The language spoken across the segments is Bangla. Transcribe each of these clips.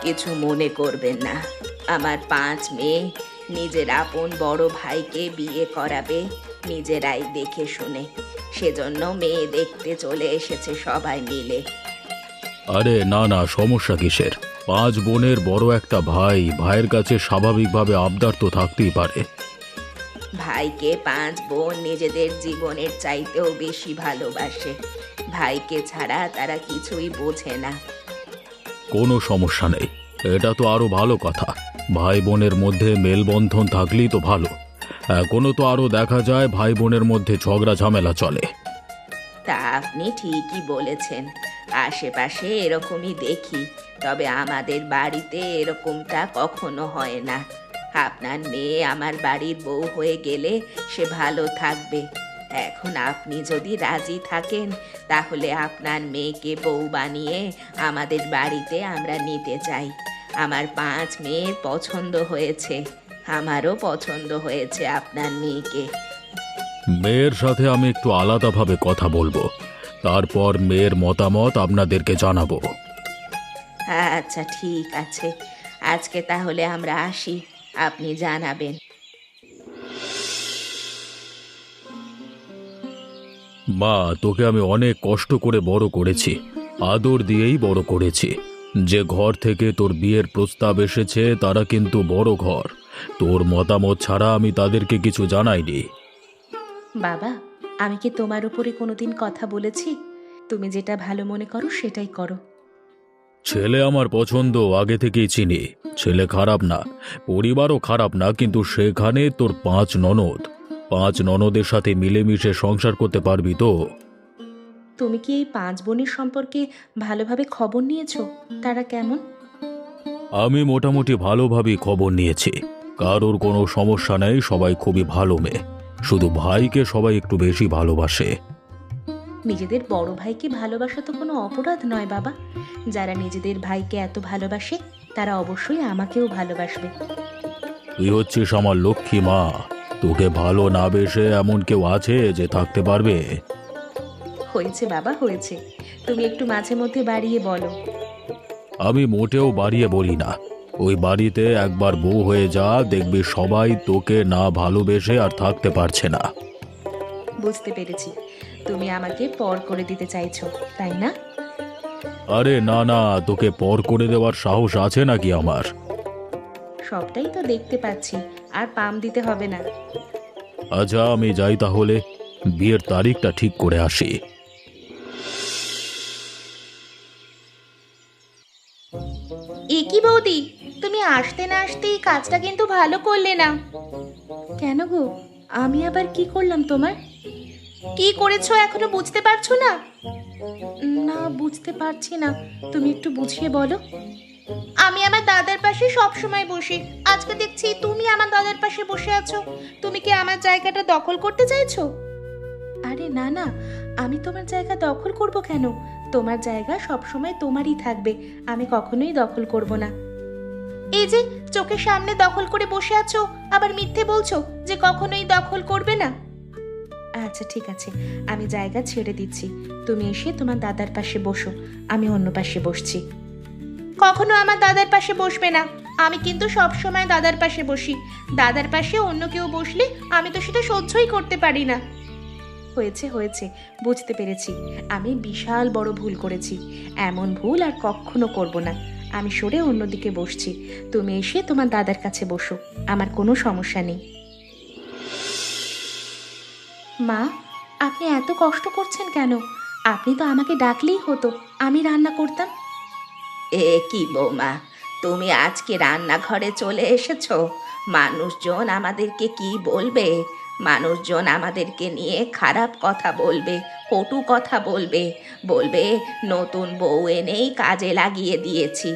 কিছু মনে করবেন না। আমার 5 মেয়ে নিজের আপন বড় ভাইকে বিয়ে করাবে নিজেরাই দেখে শুনে। সেজন্য মেয়ে দেখতে চলে এসেছে সবাই মিলে। আরে না না, সমস্যা কিসের? 5 বোনের বড় একটা ভাই, ভাইয়ের কাছে স্বাভাবিকভাবে আবদার তো থাকতেই পারে। ভাইকে 5 বোন নিজেদের জীবনের চাইতেও বেশি ভালোবাসে। ভাইকে ছাড়া তারা কিছুই বোঝে না। কোনো সমস্যা নেই, এটা তো আরো ভালো কথা। ভাই বোনের মধ্যে মেলবন্ধন থাকলেই তো ভালো। এখনো তো আরো দেখা যায় ভাই বোনের মধ্যে ঝগড়া ঝামেলা চলে। তা আপনি ঠিকই বলেছেন, আশেপাশে এরকমই দেখি। তবে আমাদের বাড়িতে এরকমটা কখনো হয় না। আপনার মেয়ে আমার বাড়ির বউ হয়ে গেলে সে ভালো থাকবে। এখন আপনি যদি রাজি থাকেন তাহলে আপনার মেয়েকে বউ বানিয়ে আমাদের বাড়িতে আমরা নিতে চাই। আমার 5 মেয়ের পছন্দ হয়েছে, আমারও পছন্দ হয়েছে আপনার মেয়েকে। মেয়ের সাথে আমি একটু আলাদাভাবে কথা বলবো, তারপর মেয়ের মতামত আপনাদেরকে জানাবো। আচ্ছা ঠিক আছে, আজকে তাহলে আমরা আসি, আপনি জানাবেন। মা, তোকে আমি অনেক কষ্ট করে বড় করেছি, আদর দিয়েই বড় করেছি। যে ঘর থেকে তোর বিয়ের প্রস্তাব এসেছে তারা কিন্তু বড় ঘর। তোর মতামত ছাড়া আমি তাদেরকে কিছু জানাইনি। বাবা, আমি কি তোমার উপরে কোনোদিন কথা বলেছি? তুমি যেটা ভালো মনে করো সেটাই করো। ছেলে আমার পছন্দ, আগে থেকেই চিনি। ছেলে খারাপ না, পরিবারও খারাপ না, কিন্তু সেখানে তোর 5 ননদ। 5 ননদের সাথে মিলেমিশে সংসার করতে পারবি তো? তুমি কি এই 5 বোনের সম্পর্কে ভালোভাবে খবর নিয়েছো? তারা কেমন? আমি মোটামুটি ভালোভাবেই খবর নিয়েছি। কারোর কোনো সমস্যা নেই, সবাই খুবই ভালো মেয়ে। শুধু ভাইকে সবাই একটু বেশি ভালোবাসে। নিজেদের বড় ভাইকে ভালোবাসা তো কোনো অপরাধ নয় বাবা। যারা নিজেদের ভাইকে এত ভালোবাসে তারা অবশ্যই আমাকেও ভালোবাসবে। তুই হচ্ছিস আমার লক্ষ্মী মা। তোকে ভালো না বেসে এমন কেউ আছে যে থাকতে পারবে? হয়েছে বাবা, হয়েছে। তুমি একটু মাঝে মধ্যে বাড়িয়ে বলো। আমি মোটেও বাড়িয়ে বলি না। ওই বাড়িতে একবার বউ হয়ে যা, দেখবি সবাই তোকে না ভালোবেসে আর থাকতে পারছে না। বুঝতে পেরেছি, তুমি আমাকে পর করে দিতে চাইছো, তাই না? আরে না না, তোকে পর করে দেওয়ার সাহস আছে নাকি আমার? সবটাই তো দেখতে পাচ্ছি, আর পাম দিতে হবে না। আচ্ছা, আমি যাই তাহলে, বিয়ের তারিখটা ঠিক করে আসি। এ কি বৌদি, তুমি আসতে না আসতেই কাজটা কিন্তু ভালো করলে না। কেন গো, আমি আবার কি করলাম তোমার? কি করেছো এখনো বুঝতে পারছো না? না, বুঝতে পারছি না, তুমি একটু বুঝিয়ে বলো। আমি আমার দাদার পাশে সব সময় বসি, আজকে দেখছি তুমি আমার দাদার পাশে বসে আছো। তুমি কি আমার জায়গাটা দখল করতে চাইছো? আরে না না, আমি তোমার জায়গা দখল করব কেন? তোমার জায়গা সব সময় তোমারই থাকবে, আমি কখনোই দখল করব না। এই যে চোখের সামনে দখল করে বসে আছো, আবার মিথ্যে বলছো যে কখনোই দখল করবে না। আচ্ছা ঠিক আছে, আমি জায়গা ছেড়ে দিচ্ছি, তুমি এসে তোমার দাদার পাশে বসো, আমি অন্য পাশে বসছি। কখনো আমার দাদার পাশে বসবে না, আমি কিন্তু সব সময় দাদার পাশে বসি। দাদার পাশে অন্য কেউ বসলে আমি তো সেটা সহ্যই করতে পারি না। হয়েছে হয়েছে, বুঝতে পেরেছি, আমি বিশাল বড় ভুল করেছি। এমন ভুল আর কখনো করব না। আমি সরে অন্যদিকে বসছি, তুমি এসে তোমার দাদার কাছে বসো, আমার কোনো সমস্যা নেই। মা, আপনি এত কষ্ট করছেন কেন? আপনি তো আমাকে ডাকলেই হতো, আমি রান্না করতাম। এ কি বৌমা, তুমি আজকে রান্নাঘরে চলে এসেছো? মানুষজন আমাদেরকে কি বলবে? মানুষজন আমাদেরকে নিয়ে খারাপ কথা বলবে, কটু কথা বলবে, বলবে নতুন বউ এনেই কাজে লাগিয়ে দিয়েছি।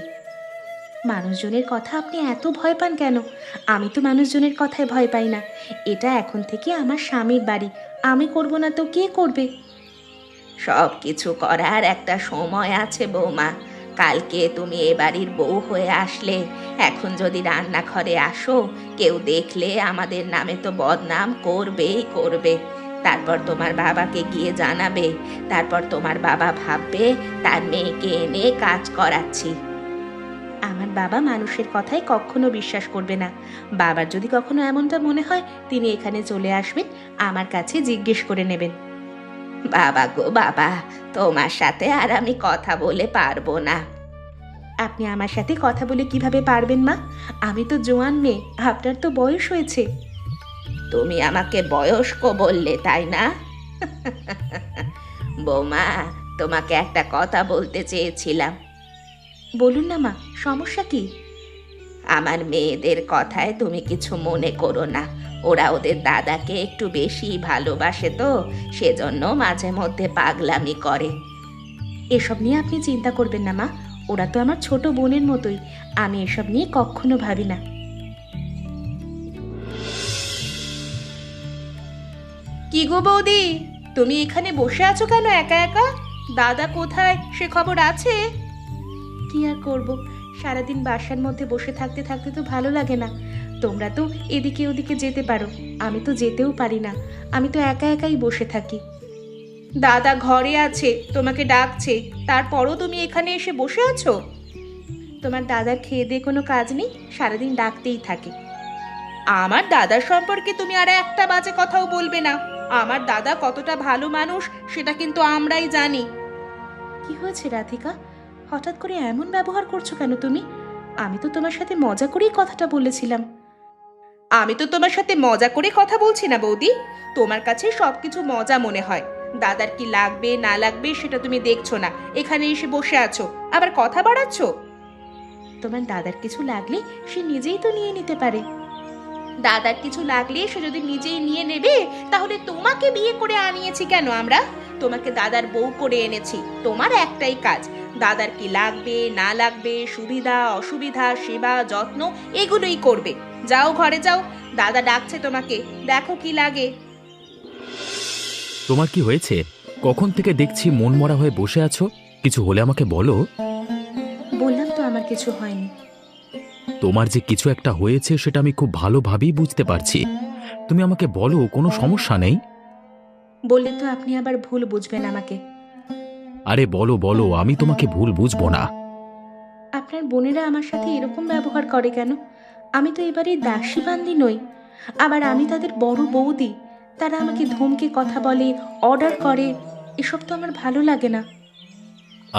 মানুষজনের কথা আপনি এত ভয় পান কেন? আমি তো মানুষজনের কথায় ভয় পাই না। এটা এখন থেকে আমার স্বামীর বাড়ি, আমি করব না তো কে করবে? সব কিছু করার একটা সময় আছে বৌমা। কালকে তুমি এ বাড়ির বউ হয়ে আসলে, এখন যদি রান্নাঘরে আসো, কেউ দেখলে আমাদের নামে তো বদনাম করবেই করবে। তারপর তোমার বাবাকে গিয়ে জানাবে, তারপর তোমার বাবা ভাববে তার মেয়েকে এনে কাজ করাচ্ছি। আমার বাবা মানুষের কথায় কখনো বিশ্বাস করবে না। বাবার যদি কখনো এমনটা মনে হয়, তিনি এখানে চলে আসবেন, আমার কাছে জিজ্ঞেস করে নেবেন। বাবা গো বাবা, তোমার সাথে আর আমি কথা বলে পারবো না। আপনি আমার সাথে কথা বলে কিভাবে পারবেন মা? আমি তো জোয়ান মেয়ে, আপনার তো বয়স হয়েছে। তুমি আমাকে বয়স্ক বললে তাই না? বৌমা, তোমাকে একটা কথা বলতে চেয়েছিলাম। বলুন না মা, সমস্যা কি? আমার মেয়েদের কথায় তুমি কিছু মনে করো না। ওরা ওদের দাদাকে একটু বেশি ভালোবাসে তো, সেজন্য মাঝে মধ্যে পাগলামি করে। এসব নিয়ে আপনি চিন্তা করবেন না মা, ওরা তো আমার ছোট বোনের মতোই। আমি এসব নিয়ে কখনো ভাবি না। কি গো বৌদি, তুমি এখানে বসে আছো কেন একা একা? দাদা কোথায় সে খবর আছে? কি আর করব, সারাদিন বাসার মধ্যে বসে থাকতে থাকতে তো ভালো লাগে না। তোমরা তো এদিকে ওদিকে যেতে পারো, আমি তো যেতেও পারি না। আমি তো একা একাই বসে থাকি। দাদা ঘরে আছে, তোমাকে ডাকছে, তারপরও তুমি এখানে এসে বসে আছো? তোমার দাদার খেয়ে দিয়ে কোনো কাজ নেই, সারাদিন ডাকতেই থাকে। আমার দাদার সম্পর্কে তুমি আর একটা বাজে কথাও বলবে না। আমার দাদা কতটা ভালো মানুষ সেটা কিন্তু আমরাই জানি। কি হয়েছে রাধিকা, হঠাৎ করে এমন ব্যবহার করছো কেন তুমি? আমি তো তোমার সাথে মজা করেই কথাটা বলেছিলাম। আমি তো তোমার সাথে মজা করে কথা বলছি না বৌদি, তোমার কাছে সবকিছু মজা মনে হয়। দাদার কি লাগবে না লাগবে সেটা তুমি দেখছো না, এখানে এসে বসে আছো, আবার কথা বাড়াচ্ছ। তোমার দাদার কিছু লাগলে সে নিজেই তো নিয়ে নিতে পারে। দাদার কিছু লাগলে সে যদি নিজেই নিয়ে নেবে, তাহলে তোমাকে বিয়ে করে আনিয়েছি কেন আমরা? তোমাকে দাদার বউ করে এনেছি, তোমার একটাই কাজ, দাদার কি লাগবে না লাগবে, সুবিধা অসুবিধা, সেবা যত্ন এগুলোই করবে। যাও ঘরে যাও, দাদা ডাকছে তোমাকে, দেখো কি লাগে। তোমার কি হয়েছে? কখন থেকে দেখছি মনমরা হয়ে বসে আছো, কিছু হলে আমাকে বলো। বললাম তো আমার কিছু হয়নি। তোমার যে কিছু একটা হয়েছে সেটা আমি খুব ভালোভাবেই বুঝতে পারছি। তুমি আমাকে বলো, কোনো সমস্যা নেই? বললে তো আপনি আবার ভুল বুঝবেন আমাকে। আরে বলো বলো, আমি তোমাকে ভুল বুঝবো না। আপনার বোনেরা আমার সাথে এরকম ব্যবহার করে কেন? আমি তো এবারে দাসী বান্দি নই, আবার আমি তাদের বড় বৌদি। তারা আমাকে ধমকে কথা বলে, অর্ডার করে, এসব তো আমার ভালো লাগে না।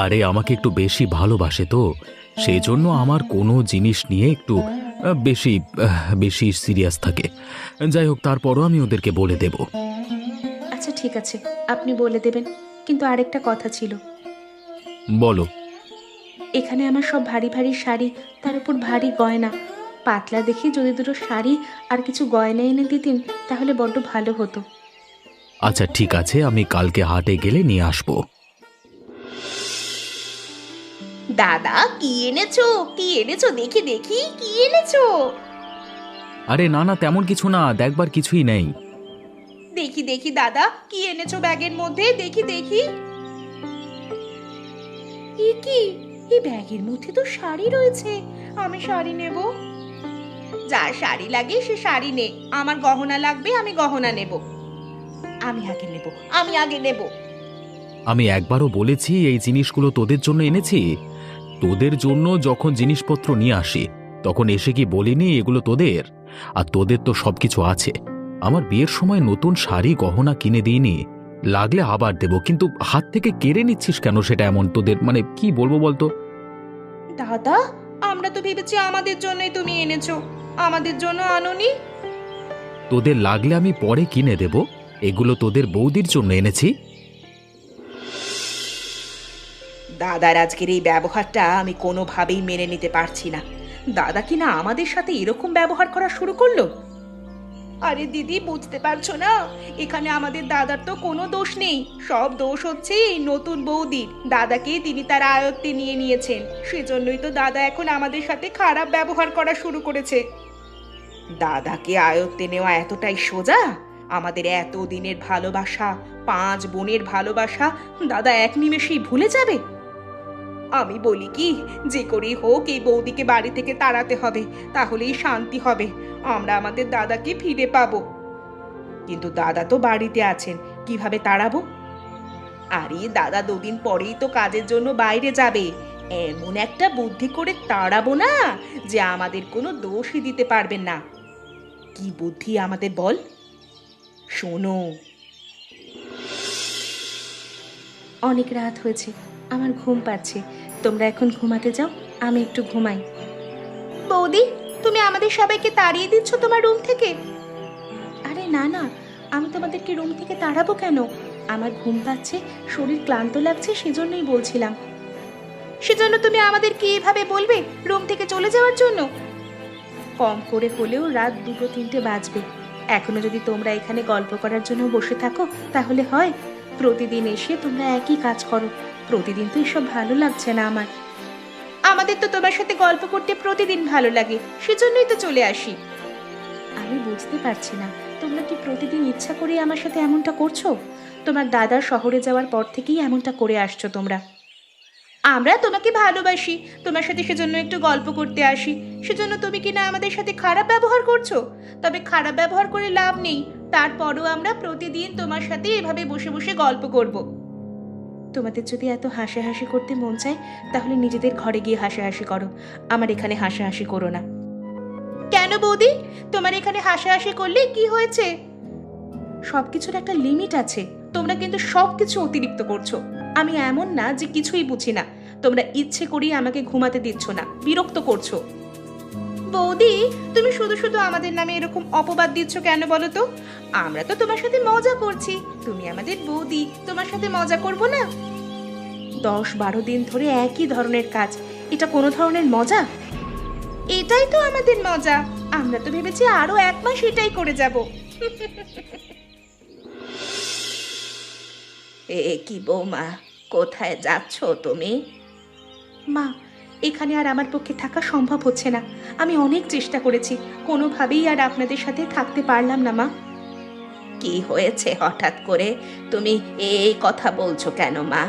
আরে আমাকে একটু বেশি ভালোবাসে তো, সেই জন্য আমার কোনো জিনিস নিয়ে একটু বেশি বেশি সিরিয়াস থাকে। যাই হোক, তারপরও আমি ওদেরকে বলে দেব। আচ্ছা ঠিক আছে, আপনি বলে দেবেন, কিন্তু আরেকটা কথা ছিল। বলো। এখানে আমার সব ভারী ভারী শাড়ি, তার উপর ভারী গয়না। পাতলা দেখে যদি দুটো শাড়ি আর কিছু গয়না এনে দিতেন তাহলে বড্ড ভালো হতো। আচ্ছা ঠিক আছে, আমি কালকে হাটে গেলে নিয়ে আসবো। দাদা কি এনেছো, কি এনেছো দেখি দেখি, কি এনেছো? আরে না না, তেমন কিছু না, দেখবার কিছুই নেই। দেখি দেখি দাদা, কি এনেছো ব্যাগের মধ্যে, দেখি দেখি। এ কি, এই ব্যাগের মধ্যে তো শাড়ি রয়েছে, আমি শাড়ি নেব। যার শাড়ি লাগে সে শাড়ি নে, আমার গহনা লাগবে, আমি গহনা নেব। আমি আগে নেব, আমি আগে নেব। আমি একবারও বলেছি এই জিনিসগুলো তোদের জন্য এনেছি? তোদের জন্য যখন জিনিসপত্র নিয়ে আসি তখন এসে কি বলিনি এগুলো তোদের? আর তোদের তো সবকিছু আছে। আমার বিয়ের সময় নতুন শাড়ি গহনা কিনে দিইনি? লাগলে আবার দেব, কিন্তু হাত থেকে কেড়ে নিচ্ছিস কেন সেটা এমন? তোদের মানে কি বলবো বলতো? দাদা, আমরা তো ভেবেছি আমাদের জন্যই তুমি এনেছো, আমাদের জন্য আনোনি। তোদের লাগলে আমি পরে কিনে দেব, এগুলো তোদের বৌদির জন্য এনেছি। দাদার আজকের এই ব্যবহারটা আমি কোনোভাবেই মেনে নিতে পারছি না। দাদা কিনা আমাদের সাথে এরকম ব্যবহার করা শুরু করলো। আরে দিদি, বুঝতে পারছো না, এখানে আমাদের দাদার তো কোনো দোষ নেই, সব দোষ হচ্ছে এই নতুন বৌদির। দাদাকে তিনি তার আয়ত্তে নিয়ে নিয়েছেন, সেজন্যই তো দাদা এখন আমাদের সাথে খারাপ ব্যবহার করা শুরু করেছে। দাদাকে আয়ত্তে নেওয়া এতটাই সোজা? আমাদের এত দিনের ভালোবাসা, 5 বোনের ভালোবাসা দাদা এক নিমেষেই ভুলে যাবে? আমি বলি কি, যে করেই হোক এই বৌদিকে বাড়ি থেকে তাড়াতে হবে, তাহলেই শান্তি হবে, আমরা আমাদের দাদাকে ফিরে পাবো। কিন্তু দাদা তো বাড়িতে আছেন, কিভাবে তাড়াবো? আরে দাদা 2 দিন পরেই তো কাজের জন্য বাইরে যাবে, এমন একটা বুদ্ধি করে তাড়াবো না যে আমাদের কোনো দোষই দিতে পারবেন না। কি বুদ্ধি আমাদের বল? শোনো। অনেক রাত হয়েছে, আমার ঘুম পাচ্ছে। তোমরা এখন ঘুমাতে যাও, আমি একটু ঘুমাই। বৌদি, তুমি আমাদের সবাইকে তাড়িয়ে দিচ্ছ তোমার রুম থেকে? আরে না না, আমি তোমাদেরকে রুম থেকে তাড়াবো কেন? আমার ঘুম পাচ্ছে, শরীর ক্লান্ত লাগছে, সেজন্যই বলছিলাম। সেজন্য তুমি আমাদেরকে এভাবে বলবে রুম থেকে চলে যাওয়ার জন্য? কম করে হলেও রাত 2-3টে বাজবে। এখনো যদি তোমরা এখানে গল্প করার জন্য বসে থাকো তাহলে হয়? প্রতিদিন এসে তোমরা একই কাজ করো। প্রতিদিন তো এসব ভালো লাগছে না আমার। আমাদের তো তোমার সাথে গল্প করতে প্রতিদিন ভালো লাগে, সেজন্যই তো চলে আসি। আমি বুঝতে পারছি না, তোমরা কি প্রতিদিন ইচ্ছা করে আমার সাথে এমনটা করছো? তোমার দাদা শহরে যাওয়ার পর থেকেই এমনটা করে আসছো তোমরা। আমরা তোমাকে ভালোবাসি, তোমার সাথে সেজন্য একটু গল্প করতে আসি। সেজন্য তুমি কি না আমাদের সাথে খারাপ ব্যবহার করছো? তবে খারাপ ব্যবহার করে লাভ নেই, তারপরও আমরা প্রতিদিন তোমার সাথে এভাবে বসে বসে গল্প করব। তোমাদের যদি এত হাসাহাসি করতে মন চায় তাহলে নিজেদের ঘরে গিয়ে হাসাহাসি করো, আমার এখানে হাসাহাসি করো না। কেন বৌদি, তোমার এখানে হাসাহাসি করলে কি হয়েছে? সবকিছুর একটা লিমিট আছে, তোমরা কিন্তু সবকিছু অতিরিক্ত করছো। আমি এমন না যে কিছুই বুঝি না। তোমরা ইচ্ছে করেই আমাকে ঘুমাতে দিচ্ছ না, বিরক্ত করছো। বৌদি, তুমি শুধু শুধু আমাদের নামে এরকম অপবাদ দিচ্ছ কেন বলো তো? আমরা তো তোমার সাথে মজা করছি, তুমি আমাদের বৌদি, তোমার সাথে মজা করব না? 10-12 দিন ধরে একই ধরনের কাজ, এটা কোনো ধরনের মজা? এটাই তো আমাদের মজা। আমরা তো ভেবেছি আরো 1 মাস এটাই করে যাব। কি বৌমা, কোথায় যাচ্ছ তুমি? মা, এখানে আর আমার পক্ষে থাকা সম্ভব হচ্ছে না। আমি অনেক চেষ্টা করেছি, কোনোভাবেই আর আপনাদের সাথে থাকতে পারলাম না মা। কি হয়েছে হঠাৎ করে তুমি এই কথা বলছো কেন মা?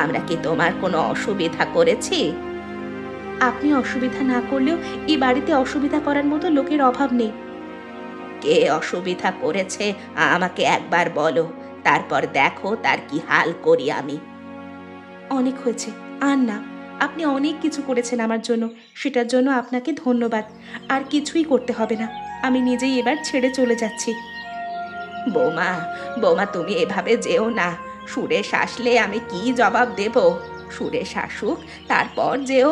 আমরা কি তোমার কোনো অসুবিধা করেছি? আপনি অসুবিধা না করলেও এই বাড়িতে অসুবিধা করার মতো লোকের অভাব নেই। কে অসুবিধা করেছে আমাকে একবার বলো, তারপর দেখো তার কি হাল করি আমি। অনেক হয়েছে, আর না। আপনি অনেক কিছু করেছেন আমার জন্য, সেটার জন্য আপনাকে ধন্যবাদ। আর কিছুই করতে হবে না, আমি নিজেই এবার ছেড়ে চলে যাচ্ছি। বৌমা, বৌমা তুমি এভাবে যেও না। সুরেশ আসলে আমি কি জবাব দেব? সুরেশ আসুক, তারপর যেও।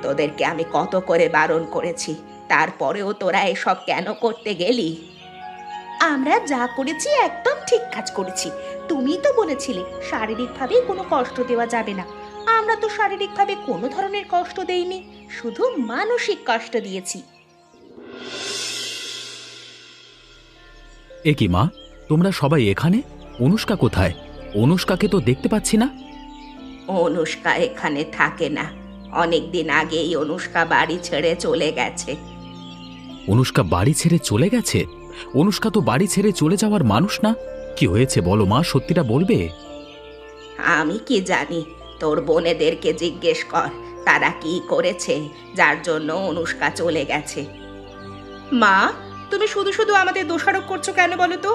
তোদেরকে আমি কত করে বারণ করেছি, তারপরেও তোরা এসব কেন করতে গেলি? আমরা যা করেছি একদম ঠিক কাজ করেছি। তুমি তো বলেছিলে শারীরিকভাবে কোনো কষ্ট দেওয়া যাবে না। আমরা তো শারীরিকভাবে কোনো ধরনের কষ্ট দেইনি, শুধু মানসিক কষ্ট দিয়েছি। এ কি মা, তোমরা সবাই এখানে? অনুষ্কা কোথায়? অনুষ্কাকে তো দেখতে পাচ্ছি না। অনুষ্কা এখানে থাকে না, অনেকদিন আগেই অনুষ্কা বাড়ি ছেড়ে চলে গেছে। অনুষ্কা বাড়ি ছেড়ে চলে গেছে? অনুষ্কা তো বাড়ি ছেড়ে চলে যাওয়ার মানুষ না। কি হয়েছে বলো মা, সত্যিটা বলবে? আমি কি জানি, তোর বোনেদেরকে জিজ্ঞেস কর তারা কি করেছে যার জন্য অনুষ্কা চলে গেছে। মা, তুমি শুধু শুধু আমাদের দোষারোপ করছো কেন বলো তো?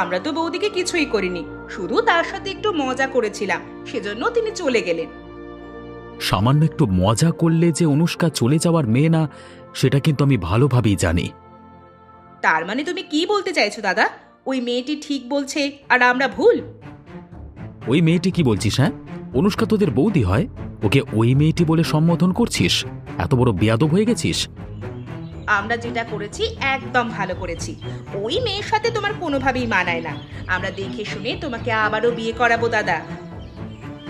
আমরা তো বৌদিকে কিছুই করিনি, শুধু তার সাথে একটু মজা করেছিলাম, সেজন্য তিনি চলে গেলেন। সামান্য একটু মজা করলে যে অনুষ্কা চলে যাওয়ার মেয়ে না, সেটা কিন্তু আমি ভালোভাবেই জানি। তার মানে তুমি কি বলতে চাইছো দাদা? ওই মেয়েটি ঠিক বলছে আর আমরা ভুল? ওই মেয়েটি কি বলছিস? হ্যাঁ, অনুষ্কা তোদের বৌদি হয়, ওকে ওই মেয়েটি বলে সম্বোধন করছিস? এত বড় বেয়াদব হয়ে গেছিস। আমরা যেটা করেছি একদম ভালো করেছি। ওই মেয়ের সাথে তোমার কোনোভাবেই মানায় না। আমরা দেখে শুনে তোমাকে আবারও বিয়ে করাবো দাদা।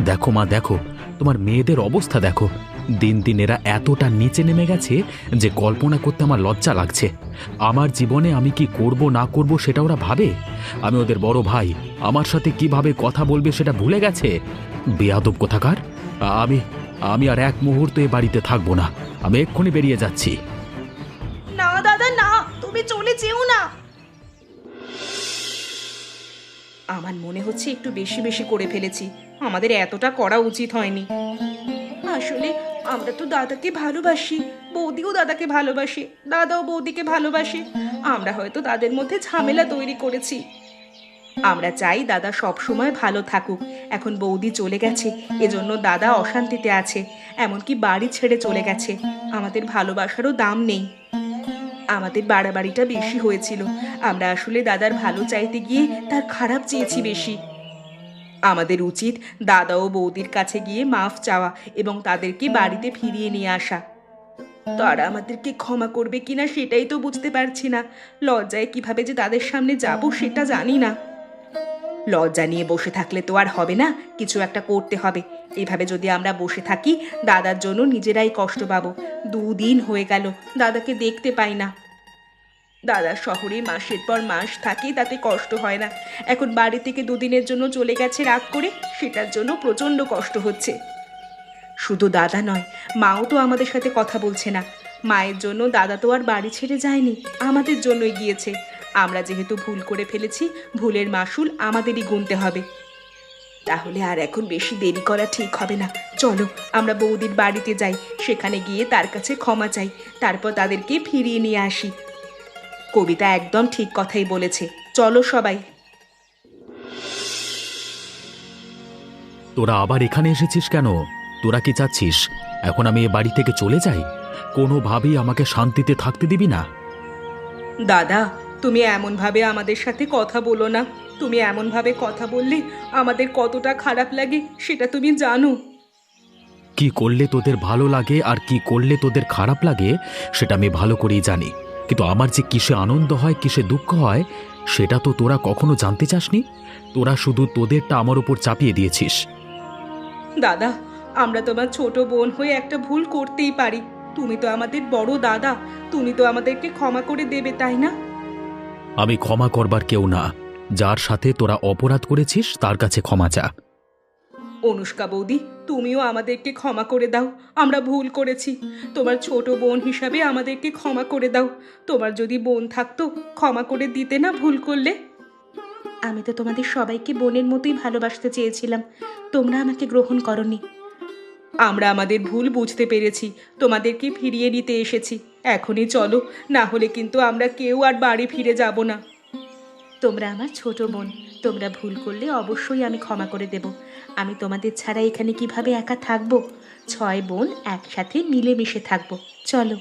দেখো মা, দেখো তোমার মেয়েদের অবস্থা দেখো। দিন দিন এরা এতটা নিচে নেমে গেছে যে কল্পনা করতে আমার লজ্জা লাগছে। আমার জীবনে আমি কি করব না করব সেটা ওরা ভাবে। আমি ওদের বড় ভাই, আমার সাথে কিভাবে কথা বলবে সেটা ভুলে গেছে। বেয়াদব কোথাকার। আমি আমি আর এক মুহূর্ত এ বাড়িতে থাকবো না। আমি এক্ষুনি বেরিয়ে যাচ্ছি। না দাদা না, তুমি চলে যেও না। আমার মনে হচ্ছে একটু বেশি বেশি করে ফেলেছি, আমাদের এতটা করা উচিত হয়নি। আসলে আমরা তো দাদাকে ভালোবাসি, বৌদিও দাদাকে ভালোবাসে, দাদাও বৌদিকে ভালোবাসে। আমরা হয়তো তাদের মধ্যে ঝামেলা তৈরি করেছি। আমরা চাই দাদা সব সময় ভালো থাকুক। এখন বৌদি চলে গেছে, এজন্য দাদা অশান্তিতে আছে, এমনকি বাড়ি ছেড়ে চলে গেছে। আমাদের ভালোবাসারও দাম নেই। আমাদের বাড়াবাড়িটা বেশি হয়েছিল। আমরা আসলে দাদার ভালো চাইতে গিয়ে তার খারাপ চেয়েছি বেশি। আমাদের উচিত দাদা ও বৌদির কাছে গিয়ে মাফ চাওয়া এবং তাদেরকে বাড়িতে ফিরিয়ে নিয়ে আসা। তারা আমাদেরকে ক্ষমা করবে কিনা সেটাই তো বুঝতে পারছি না। লজ্জায় কিভাবে যে তাদের সামনে যাব সেটা জানি না। লজ্জা নিয়ে বসে থাকলে তো আর হবে না, কিছু একটা করতে হবে। এভাবে যদি আমরা বসে থাকি দাদার জন্য নিজেরাই কষ্ট পাবো। 2 দিন হয়ে গেল দাদাকে দেখতে পাই না। দাদা শহরে মাসের পর মাস থাকে, তাতে কষ্ট হয় না। এখন বাড়ি থেকে 2 দিনের জন্য চলে গেছে রাগ করে, সেটার জন্য প্রচণ্ড কষ্ট হচ্ছে। শুধু দাদা নয়, মাও তো আমাদের সাথে কথা বলছে না। মায়ের জন্য দাদা তো আর বাড়ি ছেড়ে যায়নি, আমাদের জন্যই গিয়েছে। আমরা যেহেতু ভুল করে ফেলেছি, ভুলের মাসুল আমাদেরই গুনতে হবে। তাহলে আর এখন বেশি দেরি করা ঠিক হবে না। চলো আমরা বৌদির বাড়িতে যাই, সেখানে গিয়ে তার কাছে ক্ষমা চাই, তারপর তাদেরকে ফিরিয়ে নিয়ে আসি। কবিতা একদম ঠিক কথাই বলেছে, চলো সবাই। তোরা আবার এখানে এসেছিস কেন? তোরা কি চাচ্ছিস এখন আমি এ বাড়ি থেকে চলে যাই? কোনোভাবেই আমাকে শান্তিতে থাকতে দিবি না। দাদা, তুমি এমনভাবে আমাদের সাথে কথা বলো না। তুমি এমনভাবে কথা বললে আমাদের কতটা খারাপ লাগে সেটা তুমি জানো। কি করলে তোদের ভালো লাগে আর কি করলে তোদের খারাপ লাগে সেটা আমি ভালো করেই জানি, কিন্তু আমার যে কিসে আনন্দ হয় কিসে দুঃখ হয় সেটা তো তোরা কখনো জানতে চাসনি। তোরা শুধু তোদেরটা আমার উপর চাপিয়ে দিয়েছিস। দাদা, আমরা তোমার ছোট বোন হয়ে একটা ভুল করতেই পারি। তুমি তো আমাদের বড় দাদা, তুমি তো আমাদেরকে ক্ষমা করে দেবে, তাই না? আমি ক্ষমা করবার কেউ না। যার সাথে তোরা অপরাধ করেছিস তার কাছে ক্ষমা চা। অনুষ্কা বৌদি, তুমিও আমাদেরকে ক্ষমা করে দাও। আমরা ভুল করেছি। তোমার ছোট বোন হিসাবে আমাদেরকে ক্ষমা করে দাও। তোমার যদি বোন থাকতো ক্ষমা করে দিতে না ভুল করলে? আমি তো তোমাদের সবাইকে বোনের মতোই ভালোবাসতে চেয়েছিলাম, তোমরা আমাকে গ্রহণ করনি। আমরা আমাদের ভুল বুঝতে পেরেছি, তোমাদেরকে ফিরিয়ে নিতে এসেছি। এখনই চলো, না হলে কিন্তু আমরা কেউ আর বাড়ি ফিরে যাব না। তোমরা আমার ছোট বোন, তোমরা ভুল করলে অবশ্যই আমি ক্ষমা করে দেব। আমি তোমাদের ছাড়া এখানে কিভাবে একা থাকবো? 6 বোন একসাথে মিলেমিশে থাকবো, চলো।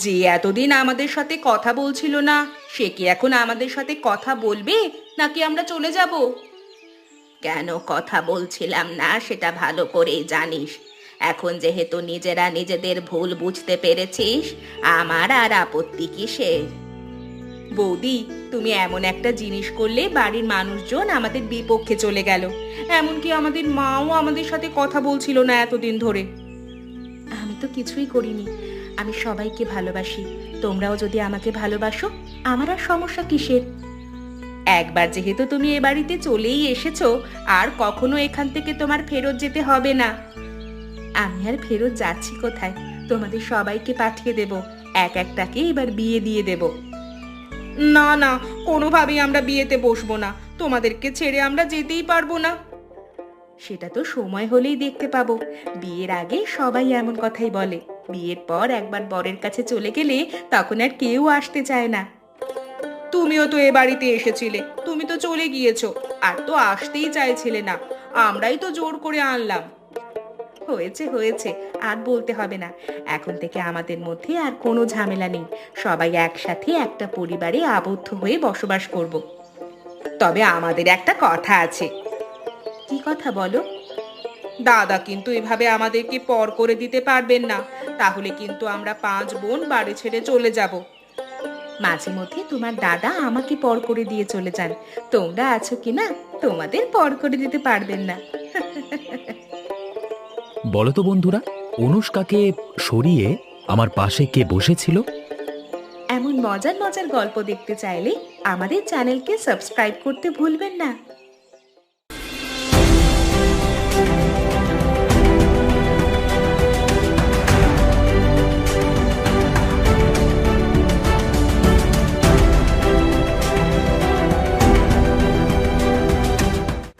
যে এতদিন আমাদের সাথে কথা বলছিল না, সে কি এখন আমাদের সাথে কথা বলবে, নাকি আমরা চলে যাব? কেন কথা বলছিলাম না সেটা ভালো করেই জানিস। এখন যেহেতু নিজেরা নিজেদের ভুল বুঝতে পেরেছিস, আমার আর আপত্তি কিসের? বৌদি, তুমি এমন একটা জিনিস করলে বাড়ির মানুষজন আমাদের বিপক্ষে চলে গেল। এমনকি আমাদের মাও আমাদের সাথে কথা বলছিল না এতদিন ধরে। আমি তো কিছুই করিনি, আমি সবাইকে ভালোবাসি। তোমরাও যদি আমাকে ভালোবাসো, আমার আর সমস্যা কিসের? একবার যেহেতু তুমি এ বাড়িতে চলেই এসেছো, আর কখনো এখান থেকে তোমার ফেরত যেতে হবে না। আমি আর ফেরত যাচ্ছি কোথায়? তোমাদের সবাইকে পাঠিয়ে দেব, এক একটাকে এবার বিয়ে দিয়ে দেব। না না, কোনোভাবেই আমরা বিয়েতে বসবো না। তোমাদেরকে ছেড়ে আমরা যেতেই পারবো না। সেটা তো সময় হলেই দেখতে পাবো। বিয়ের আগে সবাই এমন কথাই বলে, বিয়ের পর একবার বরের কাছে চলে গেলে তখন আর কেউ আসতে চায় না। তুমিও তো এ বাড়িতে এসেছিলে, তুমি তো চলে গিয়েছো, আর তো আসতেই চাইছিলে না। আমরাই তো জোর করে আনলাম। হয়েছে হয়েছে, আর বলতে হবে না। এখন থেকে আমাদের মধ্যে আর কোনো ঝামেলা নেই। সবাই একসাথে একটা পরিবারে আবদ্ধ হয়ে বসবাস করব। তবে আমাদের একটা কথা আছে। কি কথা বলো? দাদা কিন্তু এভাবে আমাদেরকে পর করে দিতে পারবেন না, তাহলে কিন্তু আমরা 5 বোন বাড়ি ছেড়ে চলে যাব। মাঝে মধ্যে তোমার দাদা আমাকে পর করে দিয়ে চলে যান, তোমরা আছো কি না, তোমাদের পর করে দিতে পারবেন না। বলো তো বন্ধুরা, অনুষ্কাকে সরিয়ে আমার পাশে কে বসেছিল? এমন মজার মজার গল্প দেখতে চাইলে আমাদের চ্যানেলকে সাবস্ক্রাইব করতে ভুলবেন না।